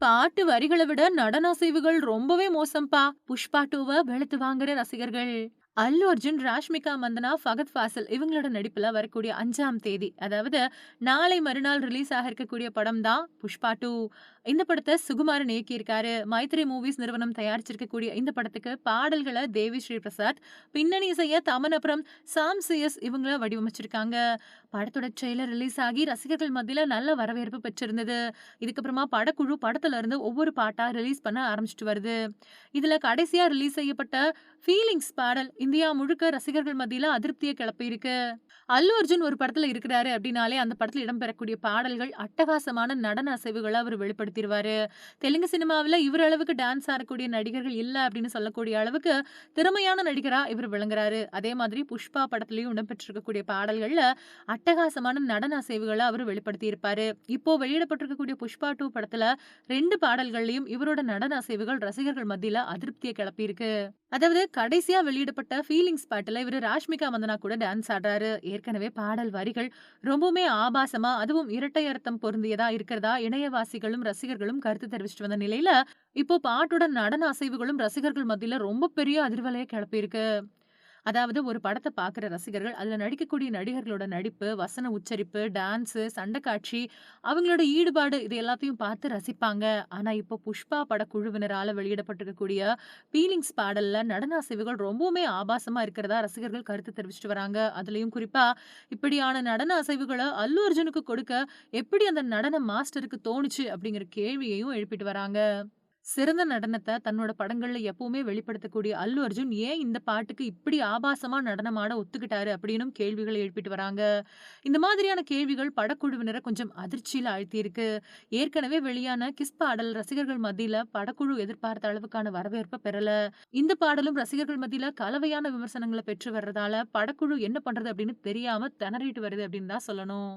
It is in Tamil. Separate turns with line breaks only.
பாட்டு வரிகள விட நடன அசைவுகள் ரொம்பவே மோசம்பா. புஷ்பா 2வ வெளுத்து வாங்குற ரசிகர்கள். அல்லு அர்ஜுன், ராஷ்மிகா மந்தனா, ஃபகத் ஃபாசில் இவங்களோட நடிப்புல வரக்கூடிய 5ஆம் தேதி, அதாவது நாளை மறுநாள் ரிலீஸ் ஆக இருக்கக்கூடிய படம் தான் புஷ்பா 2. இந்த படத்த சுகுமாரன் இயக்கியிருக்காரு. மைத்ரி மூவிஸ் நிறுவனம் தயாரிச்சிருக்கக்கூடிய இந்த படத்துக்கு பாடல்கள தேவி ஸ்ரீ பிரசாத், பின்னணி இசைய தமன் அப்புறம் சாம் சிஎஸ் இவங்கள வடிவமைச்சிருக்காங்க. படத்தோட ட்ரெய்லர் ரிலீஸ் ஆகி ரசிகர்கள் மத்தியில நல்ல வரவேற்பு பெற்றிருந்தது. இதுக்கப்புறமா படக்குழு படத்துல இருந்து ஒவ்வொரு பாட்டா ரிலீஸ் பண்ண ஆரம்பிச்சுட்டு வருது. இதுல கடைசியா ரிலீஸ் செய்யப்பட்ட ஃபீலிங்ஸ் பாடல் இந்தியா முழுக்க ரசிகர்கள் மத்தியில அதிருப்திய கிளப்பியிருக்கு. அல்லு அர்ஜுன் ஒரு படத்துல இருக்கிறாரு அப்படின்னாலே, அந்த படத்துல இடம்பெறக்கூடிய பாடல்கள் அட்டகாசமான நடன அசைவுகள அவரு வெளிப்படுத்திருவாரு. தெலுங்கு சினிமாவுல இவர் அளவுக்கு டான்ஸ் ஆடக்கூடிய நடிகர்கள் இல்ல அப்படின்னு சொல்லக்கூடிய அளவுக்கு திறமையான நடிகரா இவர் விளங்குறாரு. அதே மாதிரி புஷ்பா படத்திலயும் இடம்பெற்றிருக்கக்கூடிய பாடல்கள்ல அட்டகாசமான நடன அசைவுகள அவரு வெளிப்படுத்தியிருப்பாரு. இப்போ வெளியிடப்பட்டிருக்கக்கூடிய புஷ்பா 2 படத்துல 2 பாடல்கள்லயும் இவரோட நடன அசைவுகள் ரசிகர்கள் மத்தியில அதிருப்திய கிளப்பியிருக்கு. அதாவது கடைசியா வெளியிடப்பட்ட ஃபீலிங்ஸ் பாட்டுல இவரு ராஷ்மிகா மந்தனா கூட டான்ஸ் ஆடுறாரு. ஏற்கனவே பாடல் வரிகள் ரொம்பவுமே ஆபாசமா, அதுவும் இரட்டை அர்த்தம் பொருந்தியதா இருக்கிறதா இணையவாசிகளும் ரசிகர்களும் கருத்து தெரிவிச்சுட்டு வந்த நிலையில, இப்போ பாட்டோட நடன அசைவுகளும் ரசிகர்கள் மத்தியில ரொம்ப பெரிய அதிர்வலைய கிளப்பியிருக்கு. அதாவது ஒரு படத்த பாக்குற ரசிகர்கள், அதுல நடிக்கக்கூடிய நடிகர்களோட நடிப்பு, வசன உச்சரிப்பு, டான்ஸு, சண்ட காட்சி, அவங்களோட ஈடுபாடு இது எல்லாத்தையும் பார்த்து ரசிப்பாங்க. ஆனா இப்போ புஷ்பா படக்குழுவினரால வெளியிடப்பட்டிருக்கக்கூடிய ஃபீலிங்ஸ் பாடல்ல நடன அசைவுகள் ரொம்பவுமே ஆபாசமா இருக்கிறதா ரசிகர்கள் கருத்து தெரிவிச்சுட்டு வராங்க. அதுலயும் குறிப்பா இப்படியான நடன அசைவுகள அல்லு அர்ஜுனுக்கு கொடுக்க எப்படி அந்த நடன மாஸ்டருக்கு தோணுச்சு அப்படிங்கிற கேள்வியையும் எழுப்பிட்டு வராங்க. சிறந்த நடனத்த தன்னோட படங்கள்ல எப்பவுமே வெளிப்படுத்தக்கூடிய அல்லு அர்ஜுன் ஏன் இந்த பாட்டுக்கு இப்படி ஆபாசமா நடனமாட ஒத்துக்கிட்டாரு அப்படின்னும் கேள்விகள் எழுப்பிட்டு வராங்க. இந்த மாதிரியான கேள்விகள் படக்குழுவினரை கொஞ்சம் அதிர்ச்சியில ஆழ்த்தியிருக்கு. ஏற்கனவே வெளியான கிஸ் பாடல் ரசிகர்கள் மத்தியில படக்குழு எதிர்பார்த்த அளவுக்கான வரவேற்ப பெறல. இந்த பாடலும் ரசிகர்கள் மத்தியில கலவையான விமர்சனங்கள பெற்று வர்றதால படக்குழு என்ன பண்றது அப்படின்னு தெரியாம திணறிட்டு வருது அப்படின்னு தான் சொல்லணும்.